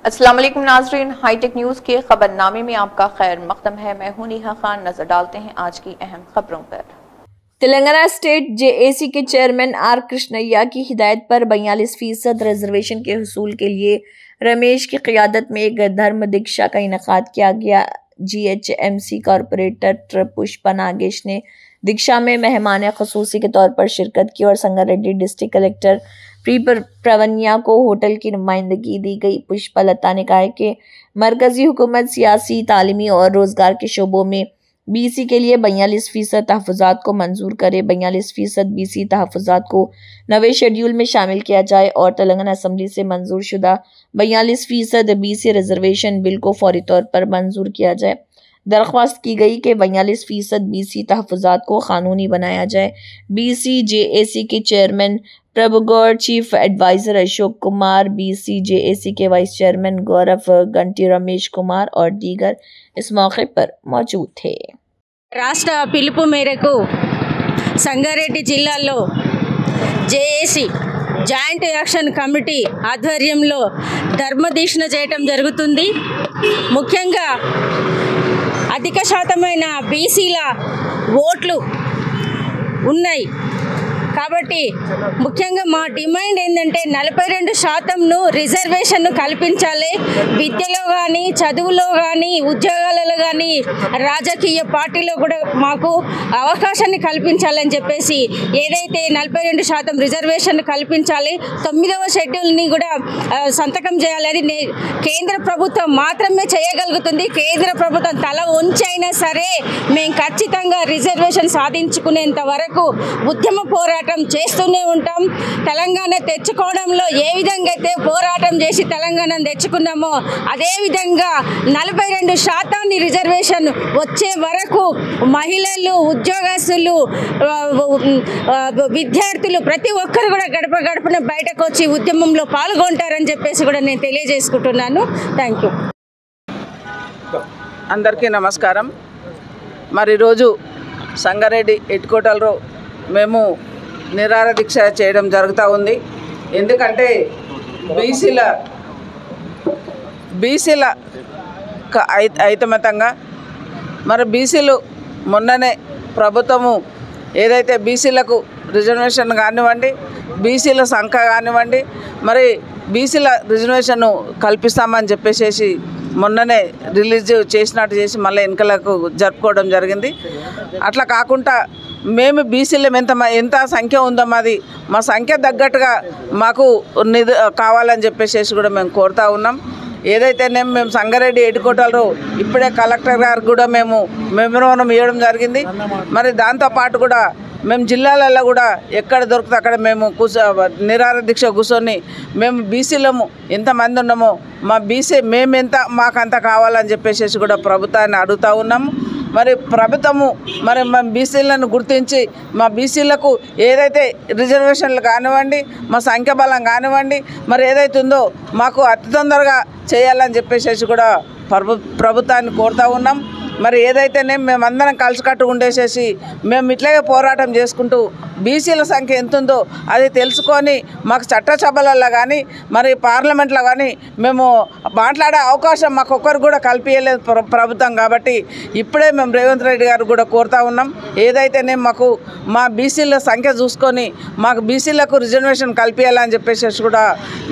अस्सलाम वालेकुम नाज़रीन, हाईटेक न्यूज़ के खबरनामे में आपका खैर मक़दम है। मैं हूं नेहा खान। नजर डालते हैं आज की अहम खबरों पर। तेलंगाना स्टेट जेएसी के चेयरमैन आर कृष्णैया की हिदायत पर 42% रिजर्वेशन के हुसूल के लिए रमेश की क़ियादत में एक धर्म दीक्षा का इनेकाद किया गया। जीएचएमसी कॉरपोरेटर पुष्पा नागेश ने दीक्षा में मेहमान ख़ुसूसी के तौर पर शिरकत की और संगारेड्डी डिस्ट्रिक्ट कलेक्टर प्रवन्या को होटल की नुमाइंदगी दी गई। पुष्पा लता ने कहा कि मरकजी हुकूमत सियासी, तालीमी और रोजगार के शोबों में बीसी के लिए 42% तहफ़्फ़ुज़ात को मंजूर करे। 42% बीसी तहफ़्फ़ुज़ात को नवे शेड्यूल में शामिल किया जाए और तेलंगाना असम्बली से मंजूर शुदा 42% बीसी रिजर्वेशन बिल को फौरी तौर पर मंजूर किया जाए। दरख्वास्त की गई कि 42% बीसी तहफ़्फ़ुज़ात को कानूनी बनाया जाए। बीसी जेएसी के chairman Prabhugoud, chief adviser Ashok Kumar, BC JAC के वाइस चेयरमैन गौरव गंटी, रमेश कुमार और दीगर इस मौके पर मौजूद थे। రాష్ట్ర పిలుపు మేరకు సంగారెడ్డి జిల్లాలో జేఏసీ జాయింట్ యాక్షన్ కమిటీ ఆధ్వర్యంలో ధర్మదీక్షణ చేయటం జరుగుతుంది. ముఖ్యంగా అధిక శాతమైన బీసీల ఓట్లు ఉన్నాయి కాబట్టి ముఖ్యంగా మా డిమాండ్ ఏంటంటే 42% రిజర్వేషన్ కల్పించాలి. విద్యలో కానీ, చదువులో కానీ, ఉద్యోగాలలో కానీ, రాజకీయ పార్టీలో కూడా మాకు అవకాశాన్ని కల్పించాలని చెప్పేసి ఏదైతే 42% రిజర్వేషన్ కల్పించాలి, 9వ షెడ్యూల్ని కూడా సంతకం చేయాలి. అది కేంద్ర ప్రభుత్వం మాత్రమే చేయగలుగుతుంది. కేంద్ర ప్రభుత్వం తల ఉంచైనా సరే మేము ఖచ్చితంగా రిజర్వేషన్ సాధించుకునేంత వరకు ఉద్యమ పోరాటం చేస్తూనే ఉంటాం. తెలంగాణ తెచ్చుకోవడంలో ఏ విధంగా అయితే పోరాటం చేసి తెలంగాణను తెచ్చుకున్నామో అదే విధంగా 42% రిజర్వేషన్ వచ్చే వరకు మహిళలు, ఉద్యోగస్తులు, విద్యార్థులు ప్రతి ఒక్కరు కూడా గడప గడపన బయటకు వచ్చి ఉద్యమంలో పాల్గొంటారని చెప్పేసి కూడా నేను తెలియజేసుకుంటున్నాను. Thank you. అందరికీ నమస్కారం. మరి ఈరోజు సంగారెడ్డి హెడ్ క్వార్టర్లో మేము నిరాహార దీక్ష చేయడం జరుగుతూ ఉంది. ఎందుకంటే బీసీల ఐతమతంగా మరి బీసీలు మొన్ననే ప్రభుత్వము ఏదైతే బీసీలకు రిజర్వేషన్ కానివ్వండి, బీసీల సంఖ్య కానివ్వండి, మరి బీసీల రిజర్వేషన్ కల్పిస్తామని చెప్పేసి మొన్ననే రిలీజ్ చేసినట్టు చేసి మళ్ళీ ఎన్నికలకు జరుపుకోవడం జరిగింది. అట్లా కాకుండా మేము బీసీలో ఎంత సంఖ్య ఉందో మా సంఖ్య తగ్గట్టుగా మాకు కావాలని చెప్పేసి కూడా మేము కోరుతూ ఉన్నాం. ఏదైతే మేము సంగారెడ్డి హెడ్ క్వార్టర్లో ఇప్పుడే కలెక్టర్ గారికి కూడా మేము మెమోరాండం ఇవ్వడం జరిగింది. మరి దాంతోపాటు కూడా మేము జిల్లాలలో కూడా ఎక్కడ దొరికితే అక్కడ మేము నిరాహార దీక్ష కూర్చొని మేము బీసీలము ఎంతమంది ఉన్నామో మా బీసీ మేమెంత మాకంత కావాలని చెప్పేసి కూడా ప్రభుత్వాన్ని అడుగుతూ ఉన్నాము. మరి ప్రభుత్వము మరి మా బీసీలను గుర్తించి మా బీసీలకు ఏదైతే రిజర్వేషన్లు కానివ్వండి, మా సంఖ్యాబలం కానివ్వండి, మరి ఏదైతే ఉందో మాకు అతి తొందరగా చేయాలని చెప్పేసి కూడా ప్రభుత్వాన్ని కోరుతూ ఉన్నాం. మరి ఏదైతేనే మేమందరం కలిసికట్టు ఉండేసేసి మేము ఇట్లాగే పోరాటం చేసుకుంటూ బీసీల సంఖ్య ఎంత ఉందో అది తెలుసుకొని మాకు చట్టసభలలో కానీ మరి పార్లమెంట్లో కానీ మేము మాట్లాడే అవకాశం మాకు ఒక్కరు కూడా కల్పించలేదు ప్రభుత్వం. కాబట్టి ఇప్పుడే మేము రేవంత్ రెడ్డి గారు కూడా కోరుతూ ఉన్నాం. ఏదైతేనే మాకు మా బీసీల సంఖ్య చూసుకొని మాకు బీసీలకు రిజర్వేషన్ కల్పించాలని చెప్పేసి కూడా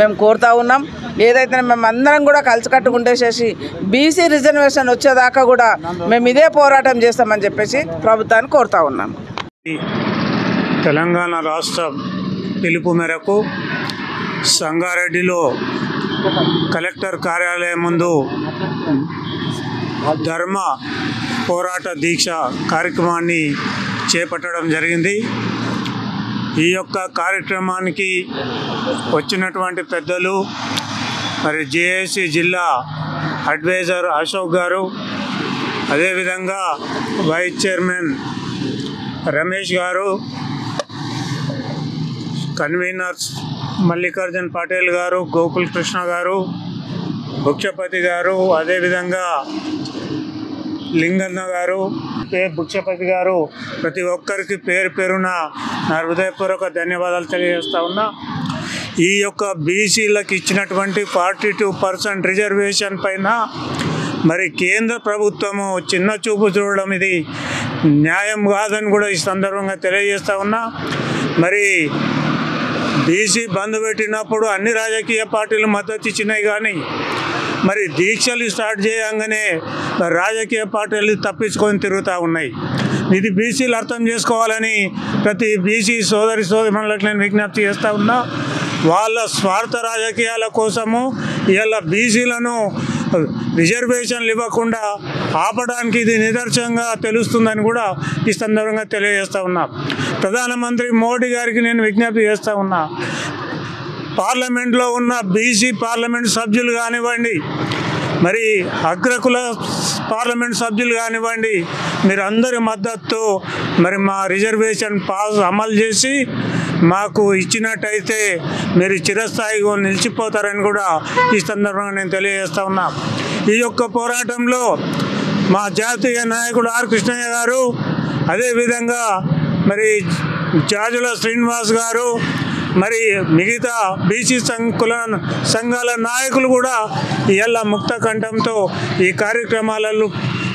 మేము కోరుతూ ఉన్నాం. ఏదైతే మేము అందరం కూడా కలిసికట్టు ఉండేసేసి బీసీ రిజర్వేషన్ వచ్చేదాకా కూడా మేము ఇదే పోరాటం చేస్తామని చెప్పేసి ప్రభుత్వాన్ని కోరుతూ ఉన్నాం. తెలంగాణ రాష్ట్ర పిలుపు మేరకు సంగారెడ్డిలో కలెక్టర్ కార్యాలయం ముందు ధర్మ పోరాట దీక్ష కార్యక్రమాన్ని చేపట్టడం జరిగింది. ఈ యొక్క కార్యక్రమానికి వచ్చినటువంటి పెద్దలు మరి జేఏసీ జిల్లా అడ్వైజర్ అశోక్ గారు, అదేవిధంగా వైస్ చైర్మన్ రమేష్ గారు, కన్వీనర్స్ మల్లికార్జున్ పటేల్ గారు, గోకుల్ కృష్ణ గారు, భుక్షపతి గారు, అదేవిధంగా లింగన్న గారు, భుక్షపతి గారు, ప్రతి ఒక్కరికి పేరు పేరున నా హృదయపూర్వక ధన్యవాదాలు తెలియజేస్తా ఉన్నా. ఈ యొక్క బీసీలకు ఇచ్చినటువంటి 42% రిజర్వేషన్ పైన మరి కేంద్ర ప్రభుత్వము చిన్న చూపు చూడడం ఇది న్యాయం కాదని కూడా ఈ సందర్భంగా తెలియజేస్తా ఉన్నా. మరి బీసీ బంద్ పెట్టినప్పుడు అన్ని రాజకీయ పార్టీలు మద్దతు ఇచ్చినాయి, కానీ మరి దీక్షలు స్టార్ట్ చేయగానే రాజకీయ పార్టీలు తప్పించుకొని తిరుగుతూ ఉన్నాయి. ఇది బీసీలు అర్థం చేసుకోవాలని ప్రతి బీసీ సోదరిమణులకు నేను విజ్ఞప్తి చేస్తూ ఉన్నా. వాళ్ళ స్వార్థ రాజకీయాల కోసము ఇలా బీసీలను రిజర్వేషన్లు ఇవ్వకుండా ఆపడానికి ఇది నిదర్శనంగా తెలుస్తుందని కూడా ఈ సందర్భంగా తెలియజేస్తూ ఉన్నా. ప్రధానమంత్రి మోడీ గారికి నేను విజ్ఞప్తి చేస్తూ ఉన్నా, పార్లమెంట్లో ఉన్న బీసీ పార్లమెంట్ సభ్యులు కానివ్వండి, మరి అగ్రకుల పార్లమెంట్ సభ్యులు కానివ్వండి, మీరు అందరి మద్దతు మరి మా రిజర్వేషన్ అమలు చేసి మాకు ఇచ్చినట్టయితే మీరు చిరస్థాయిగా నిలిచిపోతారని కూడా ఈ సందర్భంగా నేను తెలియజేస్తా ఉన్నా. ఈ యొక్క పోరాటంలో మా జాతీయ నాయకుడు ఆర్ కృష్ణయ్య గారు, అదేవిధంగా మరి జాజుల శ్రీనివాస్ గారు, మరి మిగతా బీసీ సంఘాల నాయకులు కూడా ఇవాళ ముక్త కంఠంతో ఈ కార్యక్రమాలలో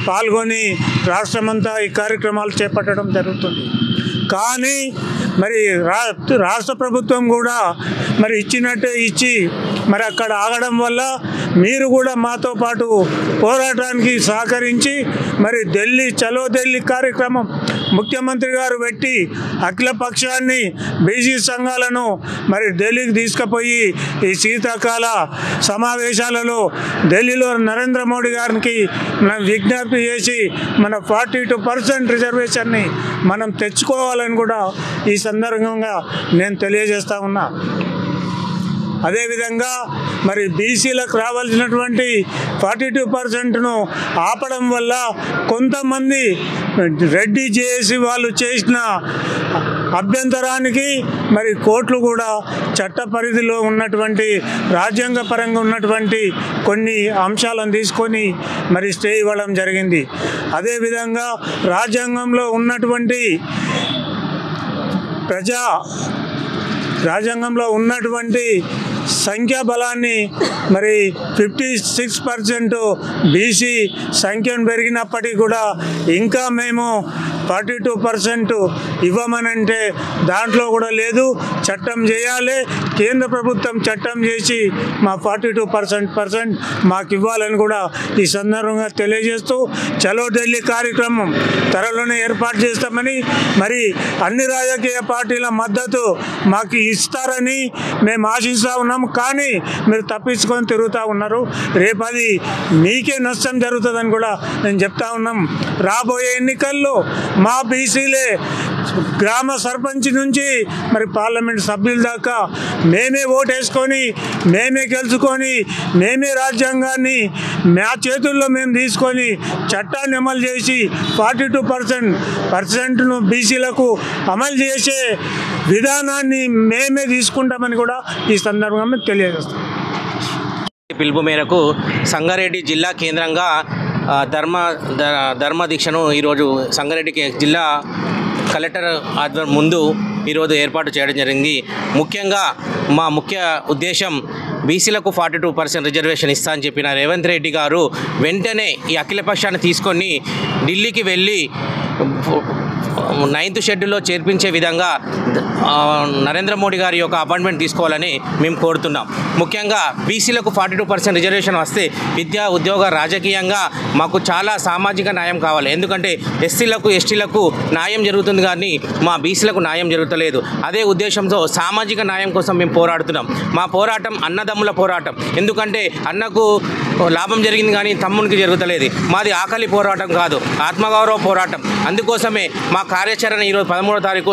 పాల్గొని రాష్ట్రమంతా ఈ కార్యక్రమాలు చేపట్టడం జరుగుతుంది. కానీ మరి రాష్ట్ర ప్రభుత్వం కూడా మరి ఇచ్చినట్టే ఇచ్చి మరి అక్కడ ఆగడం వల్ల మీరు కూడా మాతో పాటు పోరాటానికి సహకరించి మరి చలో ఢిల్లీ కార్యక్రమం ముఖ్యమంత్రి గారు పెట్టి అఖిల పక్షాన్ని బీసీ సంఘాలను మరి ఢిల్లీకి తీసుకుపోయి ఈ శీతాకాల సమావేశాలలో ఢిల్లీలో నరేంద్ర మోడీ గారికి మనం విజ్ఞప్తి చేసి మన 42% రిజర్వేషన్ని మనం తెచ్చుకోవాలని కూడా ఈ సందర్భంగా నేను తెలియజేస్తా ఉన్నా. అదేవిధంగా మరి బీసీలకు రావాల్సినటువంటి 42%ను ఆపడం వల్ల కొంతమంది రెడ్డి చేసి వాళ్ళు చేసిన అభ్యంతరానికి మరి కోర్టులు కూడా చట్ట పరిధిలో ఉన్నటువంటి రాజ్యాంగపరంగా ఉన్నటువంటి కొన్ని అంశాలను తీసుకొని మరి స్టే ఇవ్వడం జరిగింది. అదేవిధంగా రాజ్యాంగంలో ఉన్నటువంటి సంఖ్యాబలాన్ని మరి 56% బీసీ సంఖ్యను పెరిగినప్పటికీ కూడా ఇంకా మేము 42% ఇవ్వమనంటే దాంట్లో కూడా లేదు. చట్టం చేయాలి, కేంద్ర ప్రభుత్వం చట్టం చేసి మా 42% మాకు ఇవ్వాలని కూడా ఈ సందర్భంగా తెలియజేస్తూ చలో ఢిల్లీ కార్యక్రమం త్వరలోనే ఏర్పాటు చేస్తామని, మరి అన్ని రాజకీయ పార్టీల మద్దతు మాకు ఇస్తారని మేము ఆశిస్తూ ఉన్నాము. కానీ మీరు తప్పించుకొని తిరుగుతూ ఉన్నారు. రేపది మీకే నష్టం జరుగుతుందని కూడా నేను చెప్తా ఉన్నాం. రాబోయే ఎన్నికల్లో మా బీసీలే గ్రామ సర్పంచ్ నుంచి మరి పార్లమెంట్ సభ్యుల దాకా మేమే ఓటేసుకొని మేమే గెలుచుకొని మేమే రాజ్యాంగాన్ని మా చేతుల్లో మేము తీసుకొని చట్టాన్ని అమలు చేసి 42%ను బీసీలకు అమలు చేసే విధానాన్ని మేమే తీసుకుంటామని కూడా ఈ సందర్భంగా తెలియజేస్తాం. పిలుపు మేరకు సంగారెడ్డి జిల్లా కేంద్రంగా ధర్మ దీక్షను ఈరోజు సంగారెడ్డి జిల్లా కలెక్టర్ ఆధ్వర్యం ముందు ఈరోజు ఏర్పాటు చేయడం జరిగింది. ముఖ్యంగా మా ముఖ్య ఉద్దేశం బీసీలకు 42% రిజర్వేషన్ ఇస్తా అని చెప్పిన రేవంత్ రెడ్డి గారు వెంటనే ఈ అఖిలపక్షాన్ని తీసుకొని ఢిల్లీకి వెళ్ళి 9th షెడ్యూల్లో చేర్పించే విధంగా నరేంద్ర మోడీ గారి యొక్క అపాయింట్మెంట్ తీసుకోవాలని మేము కోరుతున్నాం. ముఖ్యంగా బీసీలకు 42% రిజర్వేషన్ వస్తే విద్యా ఉద్యోగ రాజకీయంగా మాకు చాలా సామాజిక న్యాయం కావాలి. ఎందుకంటే ఎస్సీలకు ఎస్టీలకు న్యాయం జరుగుతుంది కానీ మా బీసీలకు న్యాయం జరుగుతలేదు. అదే ఉద్దేశంతో సామాజిక న్యాయం కోసం మేము పోరాడుతున్నాం. మా పోరాటం అన్నదమ్ముల పోరాటం. ఎందుకంటే అన్నకు లాభం జరిగింది కానీ తమ్మునికి జరుగుతలేదు. మాది ఆకలి పోరాటం కాదు, ఆత్మగౌరవ పోరాటం. అందుకోసమే మా కార్యాచరణ ఈరోజు 13వ తారీఖు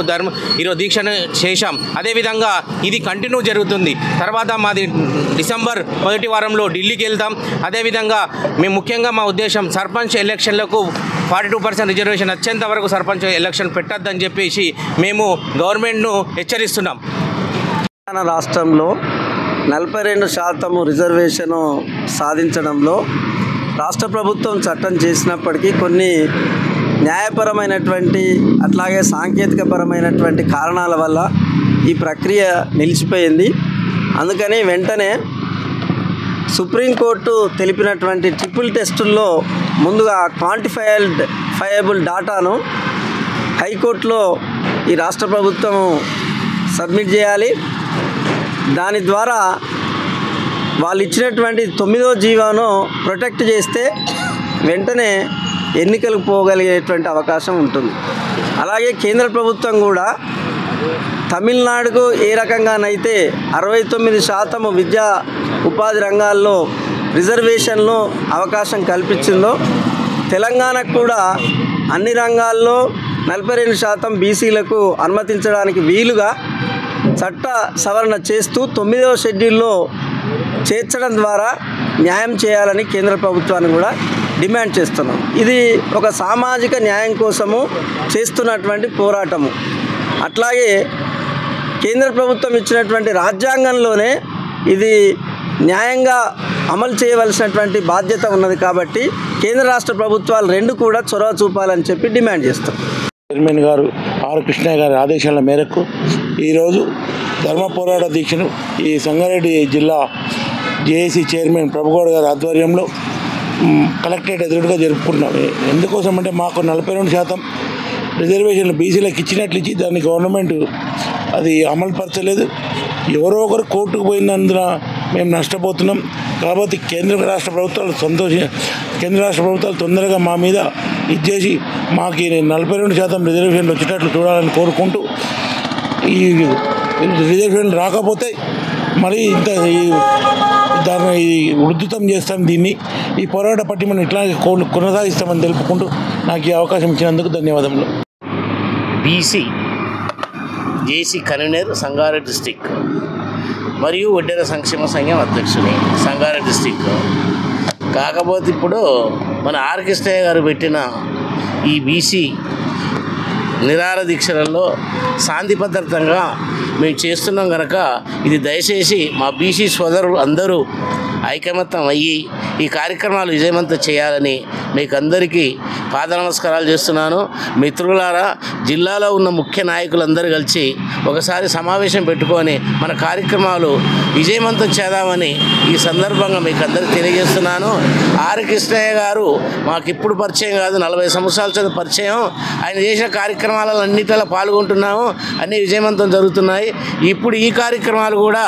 ఈరోజు దీక్షను చేశాం. అదేవిధంగా ఇది కంటిన్యూ జరుగుతుంది. తర్వాత మాది డిసెంబర్ 1వ వారంలో ఢిల్లీకి వెళ్తాం. అదేవిధంగా మేము ముఖ్యంగా మా ఉద్దేశం సర్పంచ్ ఎలక్షన్లకు 42% రిజర్వేషన్ వచ్చేంత వరకు సర్పంచ్ ఎలక్షన్ పెట్టొద్దని చెప్పేసి మేము గవర్నమెంట్ను హెచ్చరిస్తున్నాం. తెలంగాణ రాష్ట్రంలో 42% రిజర్వేషను సాధించడంలో రాష్ట్ర ప్రభుత్వం చట్టం చేసినప్పటికీ కొన్ని న్యాయపరమైనటువంటి అట్లాగే సాంకేతికపరమైనటువంటి కారణాల వల్ల ఈ ప్రక్రియ నిలిచిపోయింది. అందుకని వెంటనే సుప్రీంకోర్టు తెలిపినటువంటి ట్రిపుల్ టెస్టుల్లో ముందుగా క్వాంటిఫైయబుల్ డాటాను హైకోర్టులో ఈ రాష్ట్ర ప్రభుత్వం సబ్మిట్ చేయాలి. దాని ద్వారా వాళ్ళు ఇచ్చినటువంటి 9వ జీవోను ప్రొటెక్ట్ చేస్తే వెంటనే ఎన్నికలకు పోగలిగేటువంటి అవకాశం ఉంటుంది. అలాగే కేంద్ర ప్రభుత్వం కూడా తమిళనాడుకు ఏ రకంగానైతే 69% విద్యా ఉపాధి రంగాల్లో రిజర్వేషన్లో అవకాశం కల్పించిందో తెలంగాణకు కూడా అన్ని రంగాల్లో 42% బీసీలకు అనుమతించడానికి వీలుగా చట్ట సవరణ చేస్తూ 9వ షెడ్యూల్లో చేర్చడం ద్వారా న్యాయం చేయాలని కేంద్ర ప్రభుత్వాన్ని కూడా డిమాండ్ చేస్తున్నాం. ఇది ఒక సామాజిక న్యాయం కోసము చేస్తున్నటువంటి పోరాటము. అట్లాగే కేంద్ర ప్రభుత్వం ఇచ్చినటువంటి రాజ్యాంగంలోనే ఇది న్యాయంగా అమలు చేయవలసినటువంటి బాధ్యత ఉన్నది కాబట్టి కేంద్ర రాష్ట్ర ప్రభుత్వాలు రెండు కూడా చొరవ చూపాలని చెప్పి డిమాండ్ చేస్తాం. చైర్మన్ గారు ఆర్ కృష్ణయ్య గారి ఆదేశాల మేరకు ఈరోజు ధర్మ పోరాట దీక్షను ఈ సంగారెడ్డి జిల్లా జేఏసీ చైర్మన్ ప్రభుగౌడ్ గారి ఆధ్వర్యంలో కలెక్టరేట్ ఎదురుగా జరుపుకుంటున్నాం. ఎందుకోసం అంటే మాకు 42% రిజర్వేషన్లు బీసీలకు ఇచ్చినట్లు ఇచ్చి దాన్ని గవర్నమెంట్ అది అమలుపరచలేదు. ఎవరో ఒకరు కోర్టుకు పోయినందున మేము నష్టపోతున్నాం. కాబట్టి కేంద్ర రాష్ట్ర ప్రభుత్వాలు తొందరగా మా మీద ఇచ్చేసి మాకు 42% రిజర్వేషన్లు వచ్చేటట్లు చూడాలని కోరుకుంటూ ఈ రిజర్వేషన్లు రాకపోతే మరి దాన్ని ఉధృతం చేస్తాం. దీన్ని ఈ పోరాట పట్టి మనం ఇట్లాగే కొనసాగిస్తామని తెలుపుకుంటూ నాకు ఈ అవకాశం ఇచ్చినందుకు ధన్యవాదములు. బీసీ జేసీ కన్వీనర్ సంగారెడ్డి డిస్టిక్ మరియు వడ్డెర సంక్షేమ సంఘం అధ్యక్షుని సంగారెడ్డి డిస్టిక్. కాకపోతే ఇప్పుడు మన ఆర్ కృష్ణయ్య గారు పెట్టిన ఈ బీసీ నిరాహార దీక్షలలో శాంతి భద్రతంగా మేము చేస్తున్నాం కనుక ఇది దయచేసి మా బీసీ సోదరులు అందరూ ఐకమత్యం అయ్యి ఈ కార్యక్రమాలు విజయవంతం చేయాలని మీకు అందరికీ పాద నమస్కారాలు చేస్తున్నాను. మిత్రులారా, జిల్లాలో ఉన్న ముఖ్య నాయకులందరూ కలిసి ఒకసారి సమావేశం పెట్టుకొని మన కార్యక్రమాలు విజయవంతం చేద్దామని ఈ సందర్భంగా మీకు అందరికీ తెలియజేస్తున్నాను. ఆర్ కృష్ణయ్య గారు మాకు ఇప్పుడు పరిచయం కాదు, 40 సంవత్సరాల చదువు పరిచయం. ఆయన చేసిన కార్యక్రమాలలో అన్నిటిలో పాల్గొంటున్నాము, అన్నీ విజయవంతం జరుగుతున్నాయి. ఇప్పుడు ఈ కార్యక్రమాలు కూడా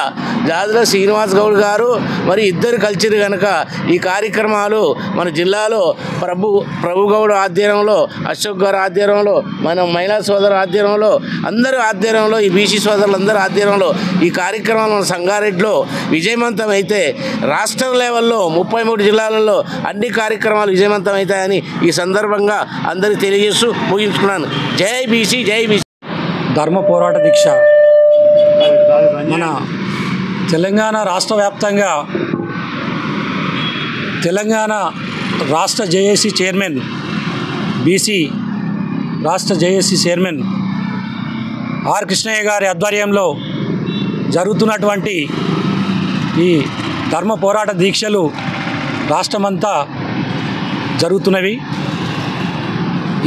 జాజుల శ్రీనివాస్ గౌడ్ గారు మరి ఇద్దరు కలిసిరు కనుక ఈ కార్యక్రమాలు మన జిల్లాలో ప్రభు గౌడ్ ఆధ్వర్యంలో, అశోక్ గారు ఆధ్వర్యంలో, మన మహిళా సోదరు ఆధ్వర్యంలో, అందరూ ఆధ్వర్యంలో, ఈ బీసీ సోదరులందరూ ఆధ్వర్యంలో ఈ కార్యక్రమాలు మన సంగారెడ్డిలో విజయవంతం అయితే రాష్ట్రం లెవెల్లో 33 జిల్లాలలో అన్ని కార్యక్రమాలు విజయవంతం అవుతాయని ఈ సందర్భంగా అందరికీ తెలియజేస్తూ ముగించుకున్నాను. జై బీసీ, జై బీసీ. ధర్మ పోరాట దీక్ష మన తెలంగాణ రాష్ట్ర వ్యాప్తంగా తెలంగాణ రాష్ట్ర జేఏసీ చైర్మన్, బీసీ రాష్ట్ర జేఏసీ చైర్మన్ ఆర్ కృష్ణయ్య గారి ఆధ్వర్యంలో జరుగుతున్నటువంటి ఈ ధర్మ పోరాట దీక్షలు రాష్ట్రమంతా జరుగుతున్నవి.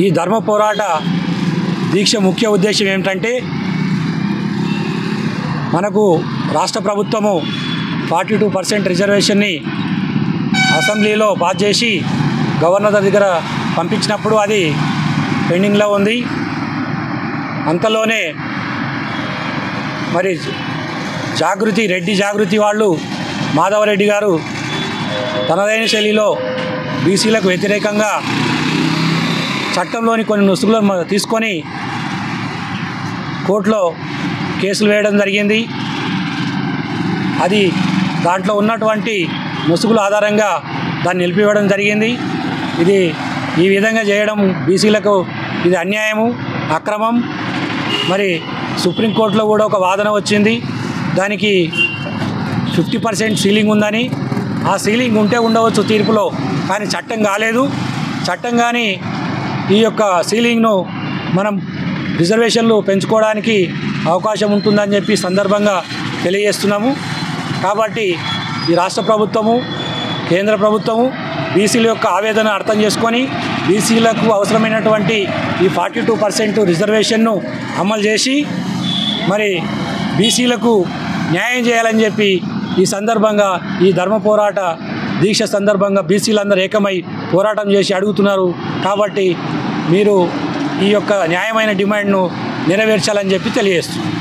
ఈ ధర్మ పోరాట దీక్ష ముఖ్య ఉద్దేశం ఏమిటంటే మనకు రాష్ట్ర ప్రభుత్వము 42% రిజర్వేషన్ని అసెంబ్లీలో పాస్ చేసి గవర్నర్ దగ్గర పంపించినప్పుడు అది పెండింగ్లో ఉంది. అంతలోనే మరి రెడ్డి జాగృతి వాళ్ళు మాధవరెడ్డి గారు తనదైన శైలిలో బీసీలకు వ్యతిరేకంగా చట్టంలోని కొన్ని నుసుగులను తీసుకొని కోర్టులో కేసులు వేయడం జరిగింది. అది దాంట్లో ఉన్నటువంటి ముసుగుల ఆధారంగా దాన్ని నిలిపివేయడం జరిగింది. ఇది ఈ విధంగా చేయడం బీసీలకు ఇది అన్యాయము, అక్రమం. మరి సుప్రీంకోర్టులో కూడా ఒక వాదన వచ్చింది, దానికి 50% సీలింగ్ ఉందని. ఆ సీలింగ్ ఉంటే ఉండవచ్చు తీర్పులో, కానీ చట్టం కాలేదు. చట్టం కానీ ఈ యొక్క సీలింగ్ను మనం రిజర్వేషన్లు పెంచుకోవడానికి అవకాశం ఉంటుందని చెప్పి సందర్భంగా తెలియజేస్తున్నాము. కాబట్టి ఈ రాష్ట్ర ప్రభుత్వము, కేంద్ర ప్రభుత్వము బీసీల యొక్క ఆవేదన అర్థం చేసుకొని బీసీలకు అవసరమైనటువంటి ఈ 42% రిజర్వేషన్ను అమలు చేసి మరి బీసీలకు న్యాయం చేయాలని చెప్పి ఈ సందర్భంగా ఈ ధర్మ పోరాట దీక్ష సందర్భంగా బీసీలందరూ ఏకమై పోరాటం చేసి అడుగుతున్నారు. కాబట్టి మీరు ఈ యొక్క న్యాయమైన డిమాండ్ను నెరవేర్చాలని చెప్పి తెలియజేస్తున్నారు.